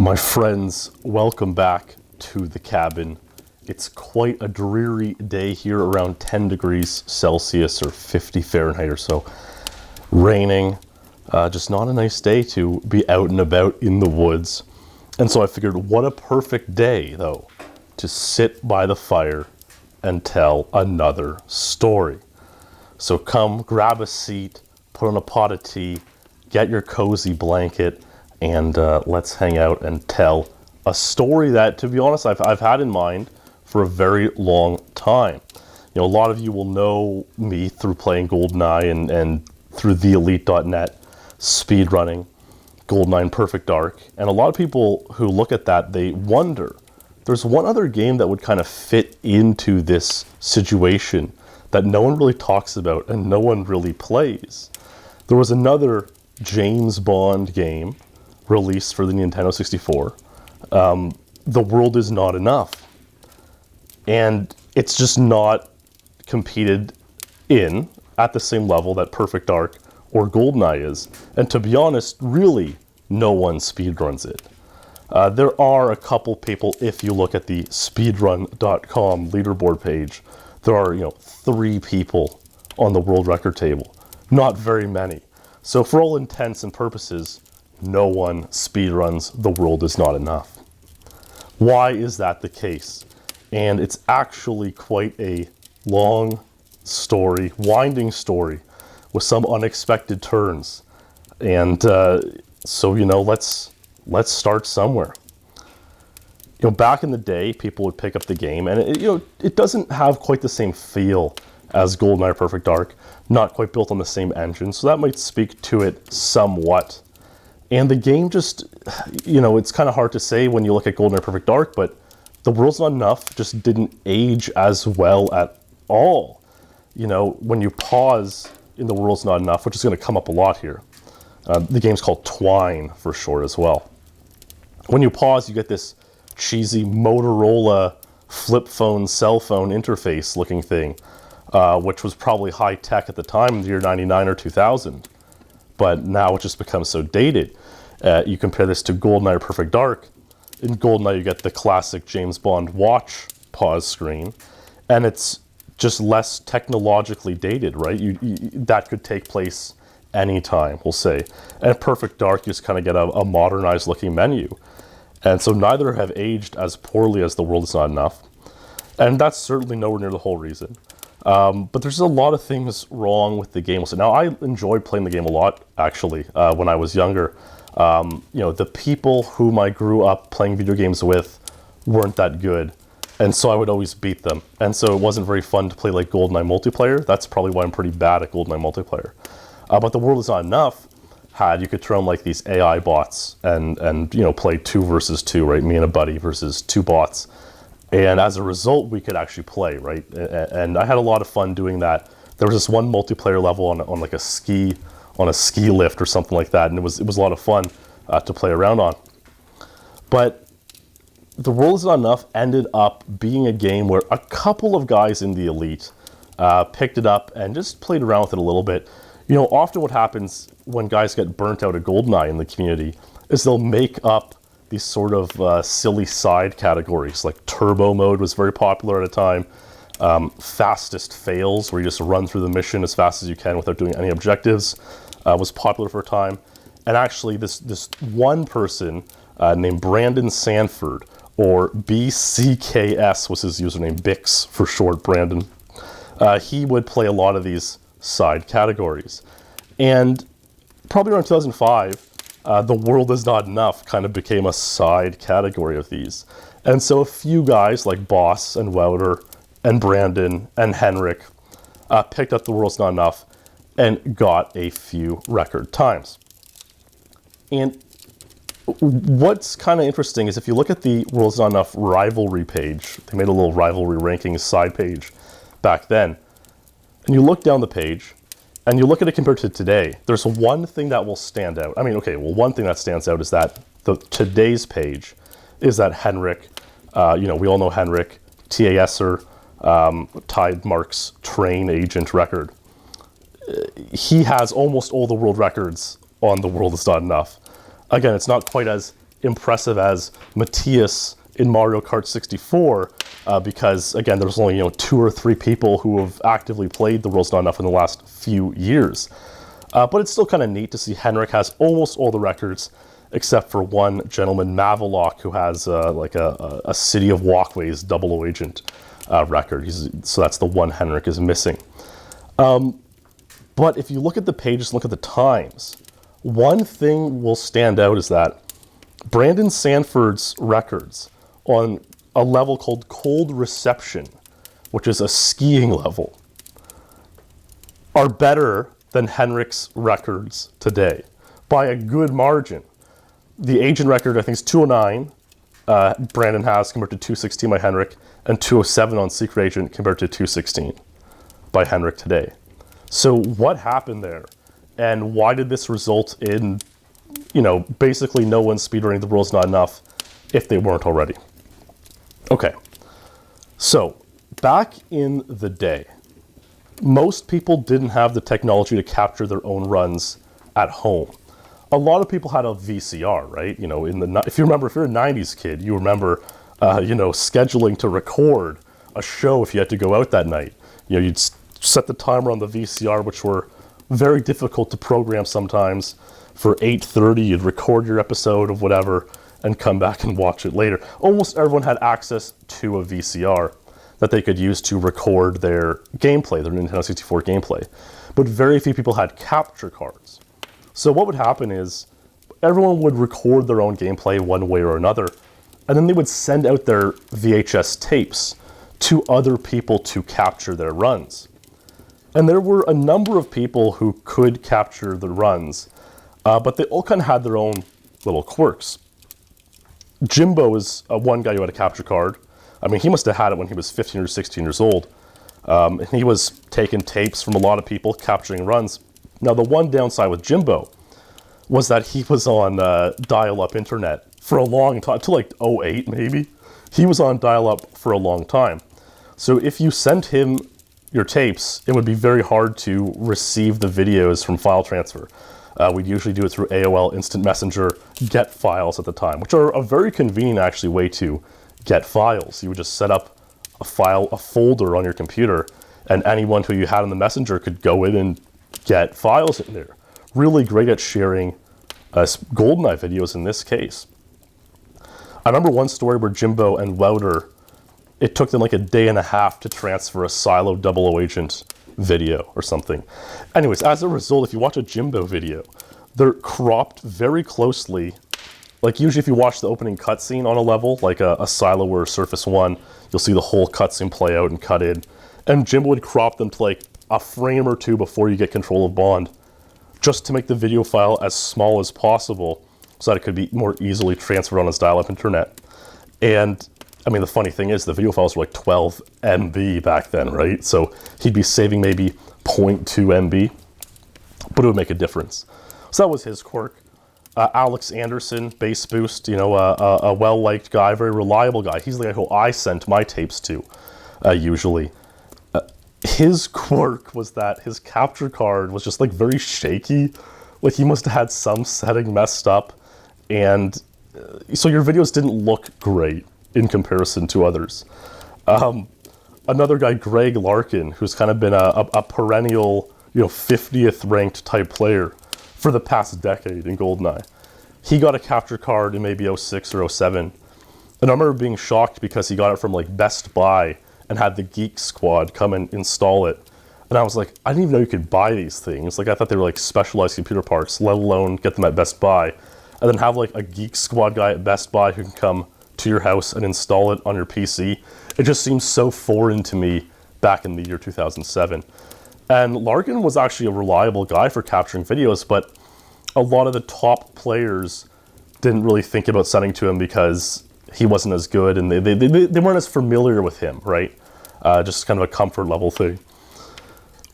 My friends, welcome back to the cabin. It's quite a dreary day here, around 10 degrees Celsius or 50 Fahrenheit or so. Raining, just not a nice day to be out and about in the woods. And so I figured, what a perfect day, though, to sit by the fire and tell another story. So come, grab a seat, put on a pot of tea, get your cozy blanket, and let's hang out and tell a story that, to be honest, I've had in mind for a very long time. You know, a lot of you will know me through playing Goldeneye and through theelite.net, speedrunning, Goldeneye and Perfect Dark. And a lot of people who look at that, they wonder, there's one other game that would kind of fit into this situation that no one really talks about and no one really plays. There was another James Bond game released for the Nintendo 64. The World Is Not Enough. And it's just not competed in at the same level that Perfect Dark or Goldeneye is. And to be honest, really, no one speedruns it. There are a couple people, if you look at the speedrun.com leaderboard page, there are, 3 people on the world record table. Not very many. So for all intents and purposes, no one speedruns The World Is Not Enough. Why is that the case? And it's actually quite a long story, winding story, with some unexpected turns. And so let's start somewhere. Back in the day, people would pick up the game, and it doesn't have quite the same feel as GoldenEye Perfect Dark, not quite built on the same engine, so that might speak to it somewhat. And the game just, it's kind of hard to say when you look at GoldenEye Perfect Dark, but The World's Not Enough just didn't age as well at all. When you pause in The World's Not Enough, which is going to come up a lot here, the game's called Twine for short as well. When you pause, you get this cheesy Motorola flip phone, cell phone interface looking thing, which was probably high tech at the time in the year 99 or 2000. But now it just becomes so dated. You compare this to GoldenEye or Perfect Dark. In GoldenEye, you get the classic James Bond watch pause screen, and it's just less technologically dated, right? That could take place anytime, we'll say. And Perfect Dark, you just kind of get a modernized looking menu. And so neither have aged as poorly as The World Is Not Enough. And that's certainly nowhere near the whole reason. But there's a lot of things wrong with the game. So now, I enjoyed playing the game a lot, actually, when I was younger. The people whom I grew up playing video games with weren't that good. And so I would always beat them. And so it wasn't very fun to play like GoldenEye multiplayer. That's probably why I'm pretty bad at GoldenEye multiplayer. But The World Is Not Enough you could throw in like these AI bots and play 2 versus 2, right? Me and a buddy versus 2 bots. And as a result, we could actually play, right? And I had a lot of fun doing that. There was this one multiplayer level on like a ski lift or something like that, and it was a lot of fun to play around on. But The World Is Not Enough ended up being a game where a couple of guys in the elite picked it up and just played around with it a little bit. Often what happens when guys get burnt out of GoldenEye in the community is they'll make up these sort of silly side categories. Like Turbo Mode was very popular at a time. Fastest Fails, where you just run through the mission as fast as you can without doing any objectives, was popular for a time. And actually, this one person named Brandon Sanford, or BCKS was his username, Bix for short, Brandon. He would play a lot of these side categories. And probably around 2005, The World Is Not Enough kind of became a side category of these. And so a few guys like Boss and Wouter and Brandon and Henrik picked up The World's Not Enough and got a few record times. And what's kind of interesting is if you look at the World's Not Enough rivalry page, they made a little rivalry rankings side page back then, and you look down the page, and you look at it compared to today, there's one thing that will stand out. One thing that stands out is that today's page is that Henrik, we all know Henrik, TASer, Tide Mark's train agent record. He has almost all the world records on The World Is Not Enough. Again, it's not quite as impressive as Matthias in Mario Kart 64, because again, there's only 2 or 3 people who have actively played The World's Not Enough in the last few years. But it's still kind of neat to see Henrik has almost all the records, except for one gentleman, Mavelock, who has like a City of Walkways double agent record. So that's the one Henrik is missing. But if you look at the pages, look at the times, one thing will stand out is that Brandon Sanford's records on a level called Cold Reception, which is a skiing level, are better than Henrik's records today by a good margin. The agent record, I think, is 209, Brandon has compared to 216 by Henrik, and 207 on Secret Agent compared to 216 by Henrik today. So what happened there? And why did this result in, basically no one speedrunning The World's Not Enough if they weren't already? Okay, so back in the day, most people didn't have the technology to capture their own runs at home. A lot of people had a VCR, right? If you're a 90s kid, you remember, scheduling to record a show if you had to go out that night. You'd set the timer on the VCR, which were very difficult to program sometimes. For 8:30, you'd record your episode of whatever and come back and watch it later. Almost everyone had access to a VCR that they could use to record their gameplay, their Nintendo 64 gameplay. But very few people had capture cards. So what would happen is everyone would record their own gameplay one way or another, and then they would send out their VHS tapes to other people to capture their runs. And there were a number of people who could capture the runs, but they all kind of had their own little quirks. Jimbo is one guy who had a capture card. I mean, he must have had it when he was 15 or 16 years old. And he was taking tapes from a lot of people, capturing runs. Now, the one downside with Jimbo was that he was on dial-up internet for a long time, till like 08 maybe. He was on dial-up for a long time. So if you sent him your tapes, it would be very hard to receive the videos from file transfer. We'd usually do it through AOL Instant Messenger get files at the time, which are a very convenient actually way to get files. You would just set up a folder on your computer, and anyone who you had on the messenger could go in and get files in there. Really great at sharing Goldeneye videos in this case. I remember one story where Jimbo and Wouter, it took them like a day and a half to transfer a Silo 00 Agent video or something. Anyways, as a result, if you watch a Jimbo video, they're cropped very closely. Like usually if you watch the opening cutscene on a level, like a Silo or Surface 1, you'll see the whole cutscene play out and cut in. And Jimbo would crop them to like a frame or two before you get control of Bond, just to make the video file as small as possible so that it could be more easily transferred on his dial-up internet. And I mean, the funny thing is the video files were like 12 MB back then, right? So he'd be saving maybe 0.2 MB, but it would make a difference. So that was his quirk. Alex Anderson, Bass Boost, a well-liked guy, very reliable guy. He's the guy who I sent my tapes to, usually. His quirk was that his capture card was just like very shaky. Like he must have had some setting messed up, and so your videos didn't look great in comparison to others. Another guy, Greg Larkin, who's kind of been a perennial, 50th ranked type player for the past decade in Goldeneye. He got a capture card in maybe 06 or 07. And I remember being shocked because he got it from like Best Buy and had the Geek Squad come and install it. And I was like, I didn't even know you could buy these things. Like I thought they were like specialized computer parts, let alone get them at Best Buy. And then have like a Geek Squad guy at Best Buy who can come to your house and install it on your PC. It just seems so foreign to me back in the year 2007. And Larkin was actually a reliable guy for capturing videos, but a lot of the top players didn't really think about sending to him because he wasn't as good and they weren't as familiar with him, right? Just kind of a comfort level thing.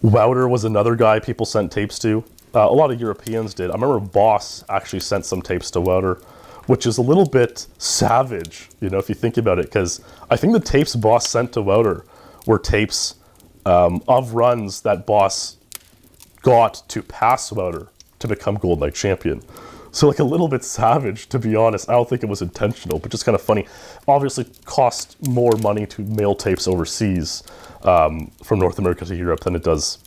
Wouter was another guy people sent tapes to. A lot of Europeans did. I remember Boss actually sent some tapes to Wouter, which is a little bit savage, if you think about it, because I think the tapes Boss sent to Wouter were tapes of runs that Boss got to pass Wouter to become Goldeneye champion. So like a little bit savage, to be honest. I don't think it was intentional, but just kind of funny. Obviously cost more money to mail tapes overseas from North America to Europe than it does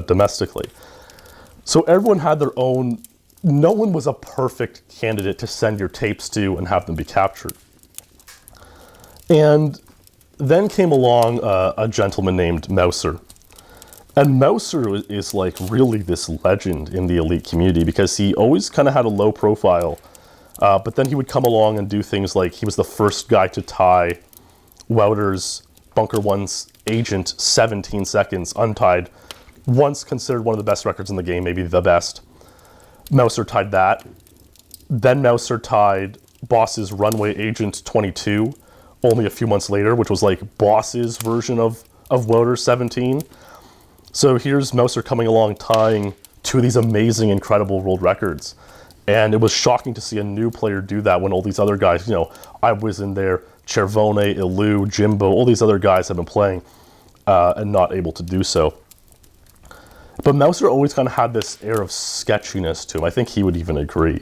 domestically. So everyone had their own, no one was a perfect candidate to send your tapes to and have them be captured. And then came along a gentleman named Mouser. And Mouser is like really this legend in the Elite community because he always kind of had a low profile, but then he would come along and do things like he was the first guy to tie Wouter's Bunker 1's agent 17 seconds untied, once considered one of the best records in the game, maybe the best. Mouser tied that. Then Mouser tied Boss's Runway Agent 22 only a few months later, which was like Boss's version of Wouter's 17. So here's Mouser coming along tying two of these amazing, incredible world records. And it was shocking to see a new player do that when all these other guys, you know, I was in there, Chervone, Ilu, Jimbo, all these other guys have been playing and not able to do so. But Mouser always kind of had this air of sketchiness to him. I think he would even agree.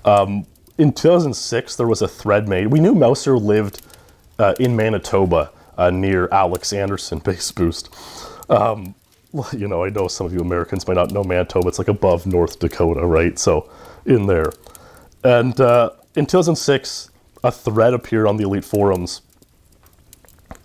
In 2006, there was a thread made. We knew Mouser lived in Manitoba near Alex Anderson Bass Boost. You know, I know some of you Americans might not know Manitoba. It's like above North Dakota, right? So in there. And in 2006, a thread appeared on the Elite forums.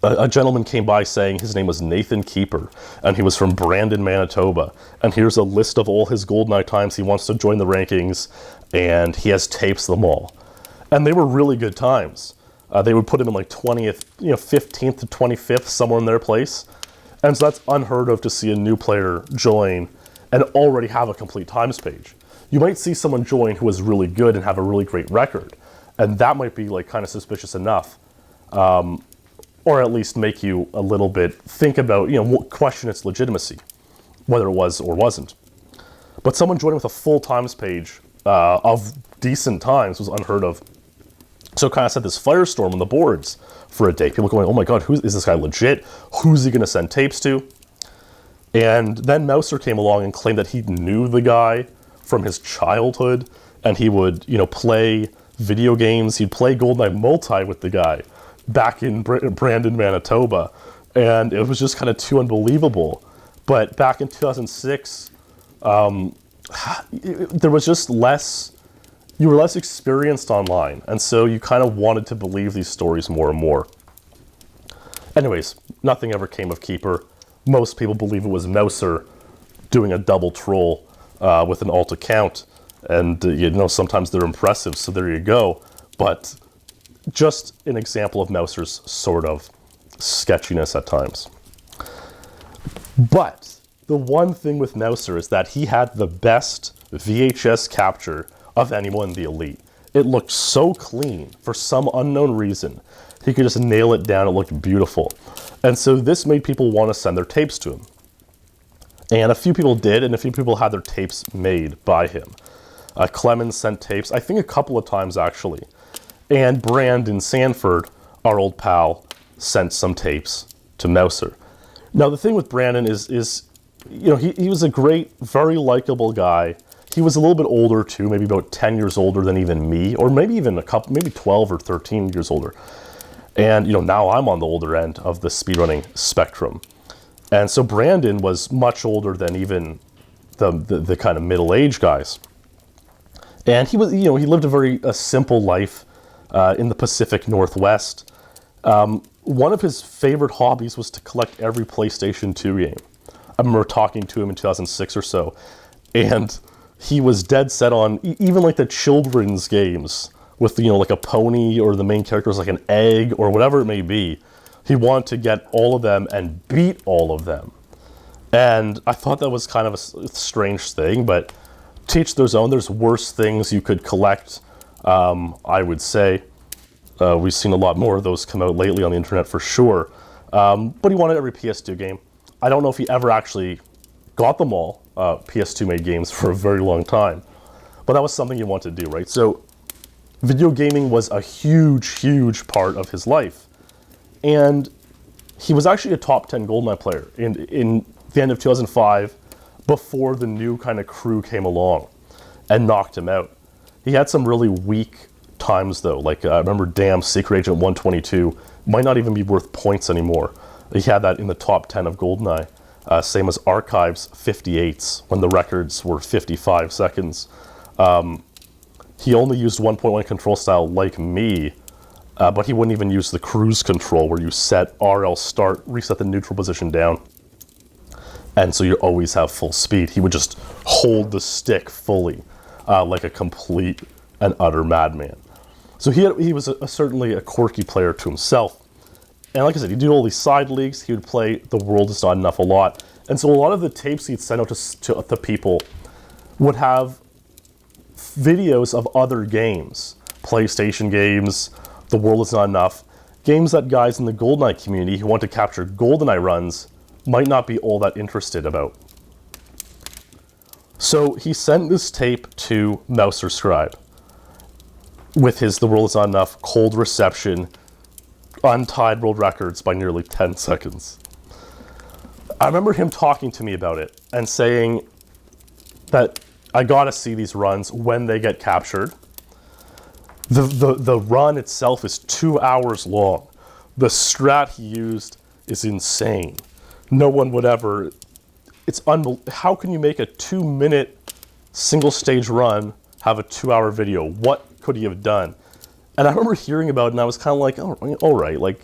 A gentleman came by saying his name was Nathan Keeper, and he was from Brandon, Manitoba. And here's a list of all his Goldeneye times. He wants to join the rankings, and he has tapes of them all. And they were really good times. They would put him in like 20th, you know, 15th to 25th, somewhere in their place. And so that's unheard of to see a new player join and already have a complete times page. You might see someone join who is really good and have a really great record, and that might be like kind of suspicious enough, or at least make you a little bit think about, you know, question its legitimacy, whether it was or wasn't. But someone joining with a full times page of decent times was unheard of. So it kind of set this firestorm on the boards for a day. People going, oh my God, is this guy legit? Who's he gonna send tapes to? And then Mouser came along and claimed that he knew the guy from his childhood, and he would, you know, play video games. He'd play Goldeneye Multi with the guy back in Brandon, Manitoba. And it was just kind of too unbelievable. But back in 2006, there was just less, you were less experienced online, and so you kind of wanted to believe these stories more and more. Anyways, nothing ever came of Keeper. Most people believe it was Mouser doing a double troll with an alt account, and you know, sometimes they're impressive, so there you go. But just an example of Mouser's sort of sketchiness at times. But the one thing with Mouser is that he had the best VHS capture of anyone in the Elite. It looked so clean for some unknown reason. He could just nail it down. It looked beautiful. And so this made people want to send their tapes to him. And a few people did, and a few people had their tapes made by him. Clemens sent tapes, I think a couple of times actually. And Brandon Sanford, our old pal, sent some tapes to Mouser. Now the thing with Brandon is you know, he was a great, very likable guy. He was a little bit older too, maybe about 10 years older than even me, or maybe even maybe 12 or 13 years older. And, you know, now I'm on the older end of the speedrunning spectrum. And so Brandon was much older than even the kind of middle-aged guys. And he was, you know, he lived a simple life in the Pacific Northwest. One of his favorite hobbies was to collect every PlayStation 2 game. I remember talking to him in 2006 or so, and he was dead set on even like the children's games with, you know, like a pony or the main character was like an egg or whatever it may be. He wanted to get all of them and beat all of them. And I thought that was kind of a strange thing, but to each their own. There's worse things you could collect, I would say. We've seen a lot more of those come out lately on the internet for sure. But he wanted every PS2 game. I don't know if he ever actually got them all. PS2 made games for a very long time. But that was something you wanted to do, right? So video gaming was a huge, huge part of his life. And he was actually a top 10 Goldeneye player in the end of 2005 before the new kind of crew came along and knocked him out. He had some really weak times though. Like I remember Damn Secret Agent 122 might not even be worth points anymore. He had that in the top 10 of Goldeneye. Same as Archives 58s when the records were 55 seconds. He only used 1.1 control style like me, but he wouldn't even use the cruise control where you set RL start, reset the neutral position down. And so you always have full speed. He would just hold the stick fully, like a complete and utter madman. So he was certainly a quirky player to himself. And like I said, he'd do all these side leagues. He would play The World Is Not Enough a lot. And so a lot of the tapes he'd send out to people would have videos of other games, PlayStation games, The World Is Not Enough, games that guys in the Goldeneye community who want to capture Goldeneye runs might not be all that interested about. So he sent this tape to Mouser Scribe with his The World Is Not Enough cold reception, untied world records by nearly 10 seconds. I remember him talking to me about it and saying that I gotta see these runs when they get captured. The run itself is 2 hours long. The strat he used is insane. No one would ever, it's unbelievable. How can you make a 2-minute single stage run have a 2-hour video? What could he have done? And I remember hearing about it and I was kind of like, oh, all right, like,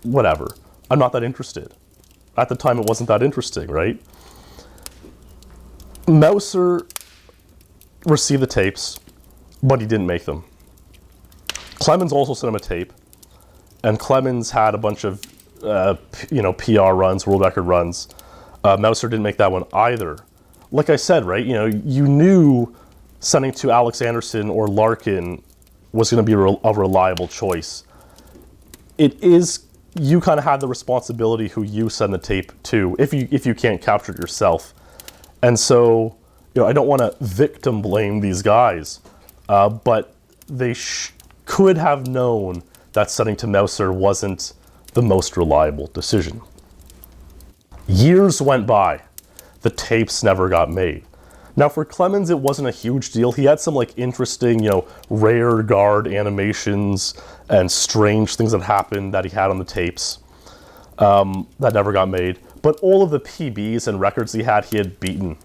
whatever. I'm not that interested. At the time, it wasn't that interesting, right? Mouser received the tapes, but he didn't make them. Clemens also sent him a tape, and Clemens had a bunch of, PR runs, world record runs. Mouser didn't make that one either. Like I said, right, you knew sending to Alex Anderson or Larkin was going to be a reliable choice. It is, you kind of had the responsibility who you send the tape to if you can't capture it yourself. And so, I don't want to victim blame these guys, but they could have known that sending to Mouser wasn't the most reliable decision. Years went by. The tapes never got made. Now for Clemens, it wasn't a huge deal. He had some interesting, rare guard animations and strange things that happened that he had on the tapes that never got made. But all of the PBs and records he had beaten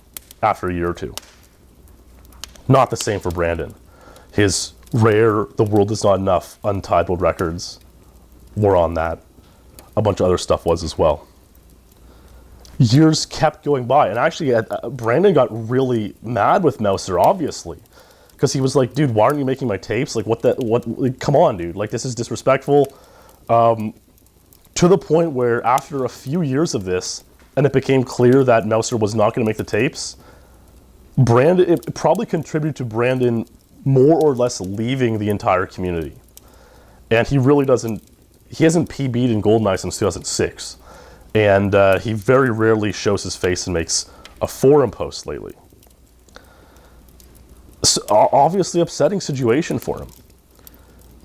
after a year or two. Not the same for Brandon. His rare The World Is Not Enough untied world records were on that. A bunch of other stuff was as well. Years kept going by, and actually Brandon got really mad with Mouser, obviously, because he was like, dude, why aren't you making my tapes? Like, come on, dude, like, this is disrespectful. To the point where after a few years of this, and it became clear that Mouser was not going to make the tapes, it probably contributed to Brandon more or less leaving the entire community. And he hasn't PB'd in Goldeneye since 2006. And he very rarely shows his face and makes a forum post lately. So, obviously upsetting situation for him.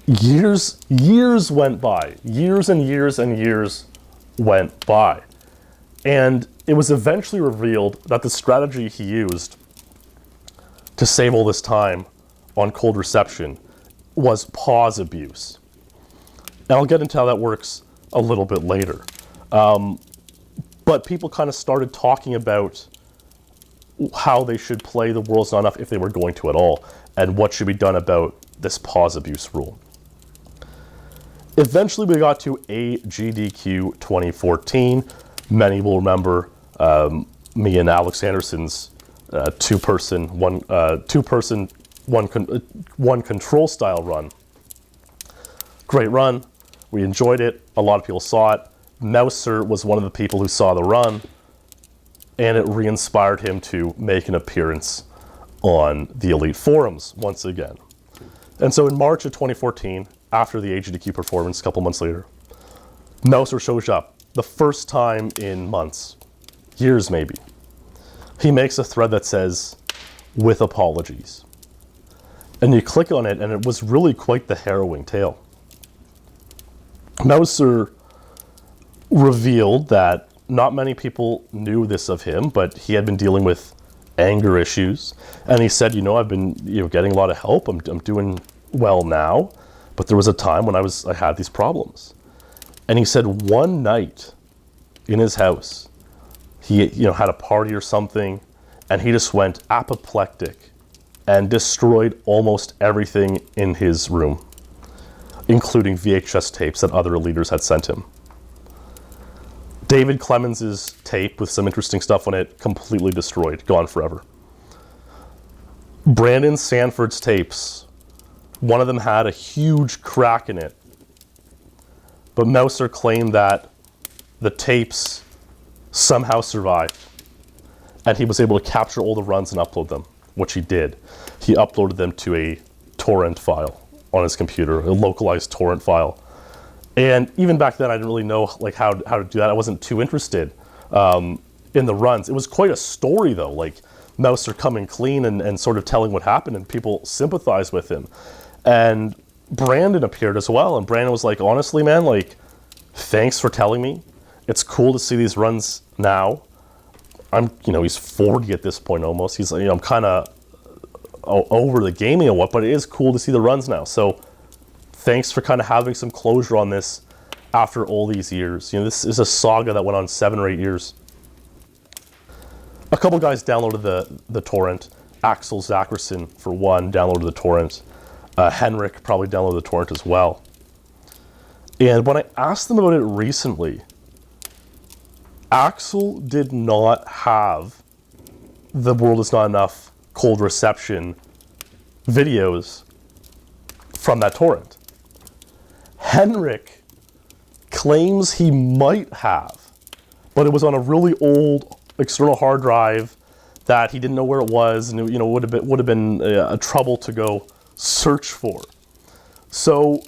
Years went by. Years and years and years went by. And it was eventually revealed that the strategy he used to save all this time on cold reception was pause abuse. And I'll get into how that works a little bit later. But people kind of started talking about how they should play The World's Not Enough if they were going to at all, and what should be done about this pause abuse rule. Eventually we got to AGDQ 2014. Many will remember me and Alex Anderson's one control style run. Great run. We enjoyed it. A lot of people saw it. Mouser was one of the people who saw the run, and it re-inspired him to make an appearance on the Elite forums once again. And so in March of 2014, after the AGDQ performance, a couple months later, Mouser shows up, the first time in months, years maybe. He makes a thread that says, "with apologies." And you click on it, and it was really quite the harrowing tale. Mouser revealed that not many people knew this of him, but he had been dealing with anger issues. And he said, I've been, getting a lot of help. I'm doing well now. But there was a time when I had these problems. And he said one night in his house, he, had a party or something, and he just went apoplectic and destroyed almost everything in his room, including VHS tapes that other leaders had sent him. David Clemens' tape with some interesting stuff on it, completely destroyed, gone forever. Brandon Sanford's tapes, one of them had a huge crack in it, but Mouser claimed that the tapes somehow survived, and he was able to capture all the runs and upload them, which he did. He uploaded them to a torrent file on his computer, a localized torrent file. And even back then, I didn't really know how to do that. I wasn't too interested in the runs. It was quite a story, though, like Mouser coming clean and sort of telling what happened, and people sympathized with him. And Brandon appeared as well, and Brandon was like, honestly, man, thanks for telling me. It's cool to see these runs now. He's 40 at this point almost. He's like, I'm kind of over the gaming and what, but it is cool to see the runs now. So thanks for kind of having some closure on this after all these years. This is a saga that went on 7 or 8 years. A couple guys downloaded the torrent. Axel Zackerson, for one, downloaded the torrent. Henrik probably downloaded the torrent as well. And when I asked them about it recently, Axel did not have The World Is Not Enough cold reception videos from that torrent. Henrik claims he might have, but it was on a really old external hard drive that he didn't know where it was, and it would have been a trouble to go search for. So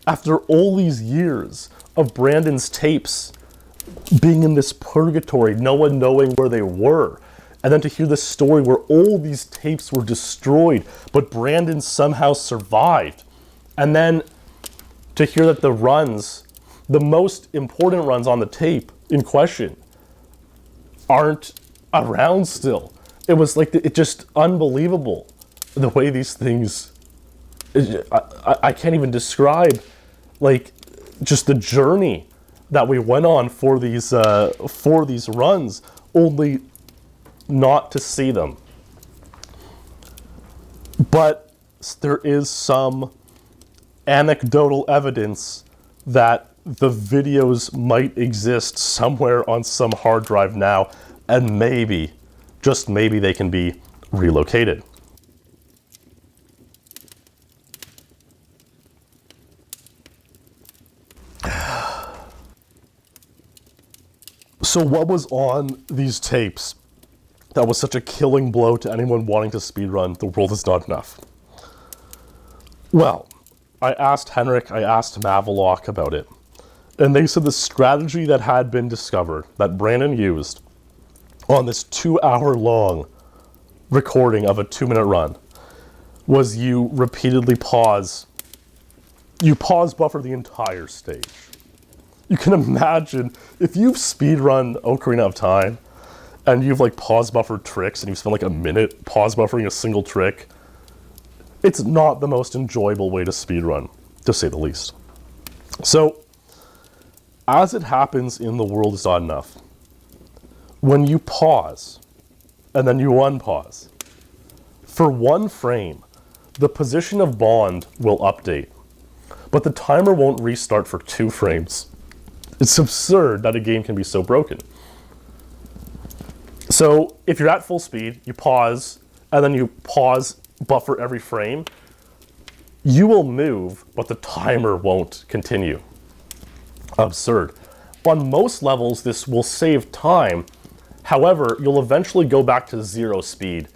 after all these years of Brandon's tapes being in this purgatory, no one knowing where they were, and then to hear this story where all these tapes were destroyed, but Brandon somehow survived, and then to hear that the runs, the most important runs on the tape in question, aren't around still. It was it just unbelievable the way these things, I can't even describe, just the journey that we went on for these runs, only not to see them. But there is some anecdotal evidence that the videos might exist somewhere on some hard drive now, and maybe, just maybe, they can be relocated. So what was on these tapes that was such a killing blow to anyone wanting to speedrun The World Is Not Enough? Well, I asked Henrik, I asked Mavelock about it, and they said the strategy that had been discovered, that Brandon used on this 2-hour-long recording of a 2-minute run, was you repeatedly pause. You pause buffer the entire stage. You can imagine if you've speedrun Ocarina of Time and you've pause buffered tricks and you spend a minute pause buffering a single trick, it's not the most enjoyable way to speedrun, to say the least. So, as it happens in The World Is Not Enough, when you pause and then you unpause, for 1 frame, the position of Bond will update, but the timer won't restart for 2 frames. It's absurd that a game can be so broken. So if you're at full speed, you pause, and then you pause, buffer every frame, you will move, but the timer won't continue. Absurd. On most levels, this will save time. However, you'll eventually go back to 0 speed.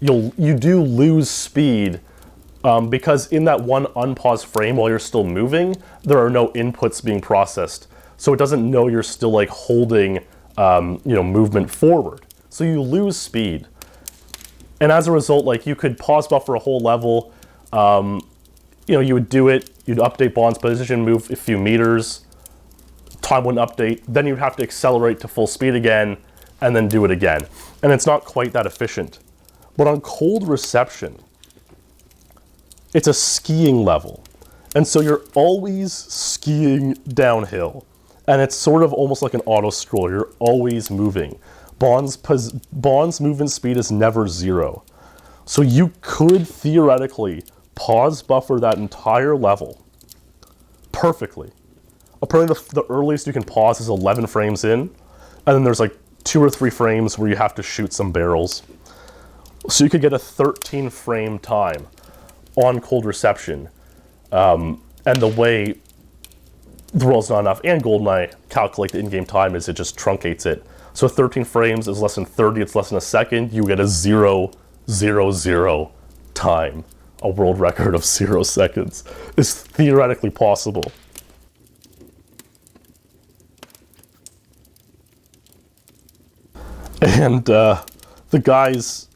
You do lose speed because in that one unpaused frame while you're still moving, there are no inputs being processed. So it doesn't know you're still holding movement forward. So you lose speed. And as a result, you could pause buffer a whole level. You would do it, you'd update Bond's position, move a few meters, time wouldn't update, then you'd have to accelerate to full speed again, and then do it again. And it's not quite that efficient. But on cold reception, it's a skiing level. And so you're always skiing downhill. And it's sort of almost like an auto scroll. You're always moving. Bond's movement speed is never 0. So you could theoretically pause buffer that entire level perfectly. Apparently the earliest you can pause is 11 frames in, and then there's like 2 or 3 frames where you have to shoot some barrels. So you could get a 13 frame time on cold reception. And the way the world's not enough and Goldeneye calculate the in-game time is it just truncates it. So 13 frames is less than 30, it's less than a second, you get a 0, 0, 0 time. A world record of 0 seconds is theoretically possible. And the guys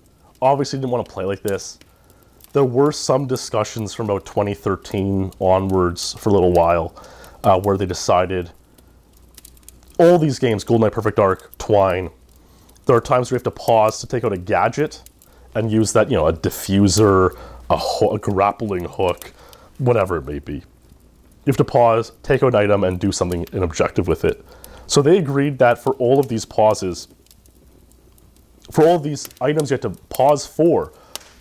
obviously didn't want to play like this. There were some discussions from about 2013 onwards for a little while where they decided all these games, GoldenEye, Perfect Dark, Twine, there are times where you have to pause to take out a gadget and use that, a diffuser, a grappling hook, whatever it may be. You have to pause, take out an item, and do something, an objective with it. So they agreed that for all of these pauses, for all of these items you had to pause for,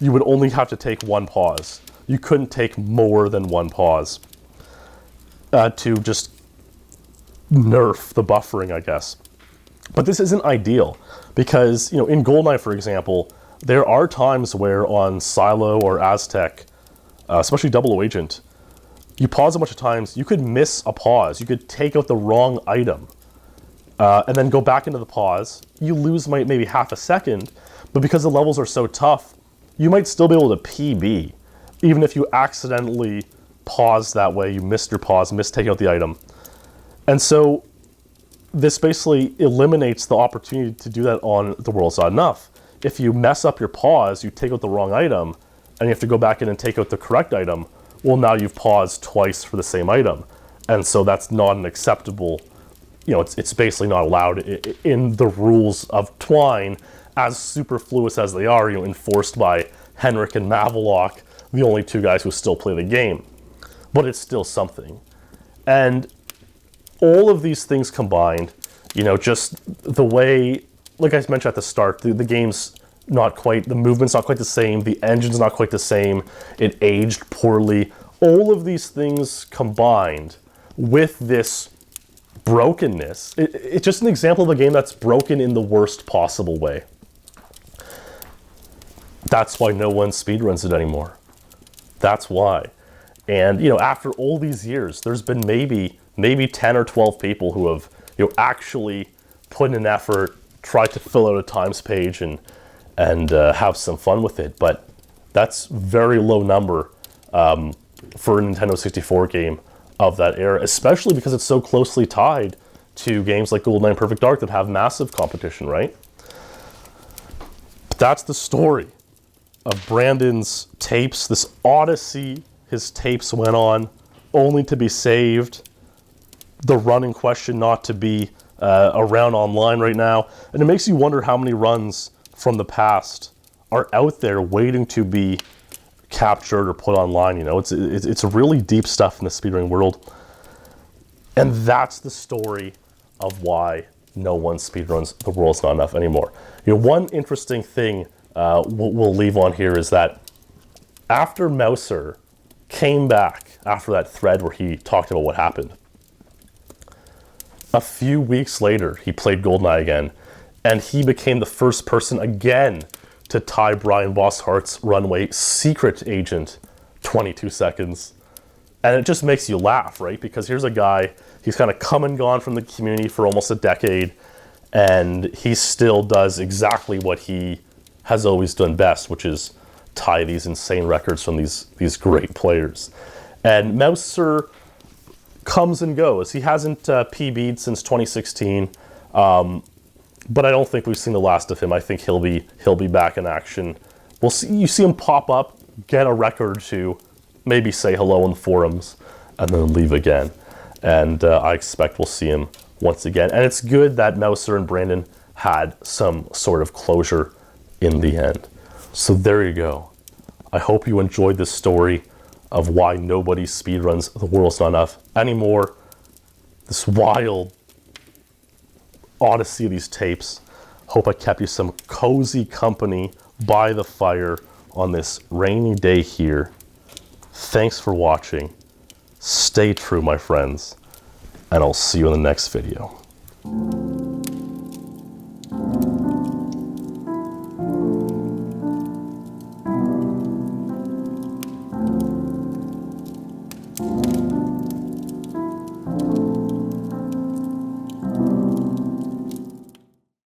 you would only have to take 1 pause. You couldn't take more than 1 pause to just nerf the buffering, I guess. But this isn't ideal because, in GoldenEye, for example, there are times where on Silo or Aztec, especially Double O Agent, you pause a bunch of times, you could miss a pause. You could take out the wrong item and then go back into the pause. You lose maybe half a second, but because the levels are so tough, you might still be able to PB, even if you accidentally paused that way, you missed your pause, missed taking out the item. And so this basically eliminates the opportunity to do that on The World's Not Enough. If you mess up your pause, you take out the wrong item, and you have to go back in and take out the correct item, well, now you've paused twice for the same item. And so that's not an acceptable, it's basically not allowed in the rules of Twine, as superfluous as they are, enforced by Henrik and Mavelock, the only 2 guys who still play the game. But it's still something. And all of these things combined, just the way, like I mentioned at the start, the game's not quite, the movement's not quite the same, the engine's not quite the same, it aged poorly. All of these things combined with this brokenness, it's just an example of a game that's broken in the worst possible way. That's why no one speedruns it anymore. That's why. And, after all these years, there's been maybe 10 or 12 people who have, actually put in an effort, tried to fill out a times page and have some fun with it. But that's very low number for a Nintendo 64 game of that era, especially because it's so closely tied to games like GoldenEye and Perfect Dark that have massive competition, right? But that's the story of Brandon's tapes, this Odyssey his tapes went on, only to be saved, the run in question not to be around online right now. And it makes you wonder how many runs from the past are out there waiting to be captured or put online. It's really deep stuff in the speedrunning world. And that's the story of why no one speedruns The World's Not Enough anymore. One interesting thing we'll leave on here is that after Mouser came back after that thread where he talked about what happened, a few weeks later, he played GoldenEye again, and he became the first person again to tie Brian Bosshart's runway secret agent 22 seconds. And it just makes you laugh, right? Because here's a guy, he's kind of come and gone from the community for almost a decade, and he still does exactly what he has always done best, which is tie these insane records from these great players. And Mouser comes and goes. He hasn't PB'd since 2016, but I don't think we've seen the last of him. I think he'll be back in action. We'll see. You see him pop up, get a record or two, maybe say hello in the forums, and then leave again. And I expect we'll see him once again. And it's good that Mouser and Brandon had some sort of closure in the end. So there you go. I hope you enjoyed this story of why nobody speedruns The World's Not Enough anymore. This wild odyssey of these tapes. Hope I kept you some cozy company by the fire on this rainy day here. Thanks for watching. Stay true, my friends, and I'll see you in the next video.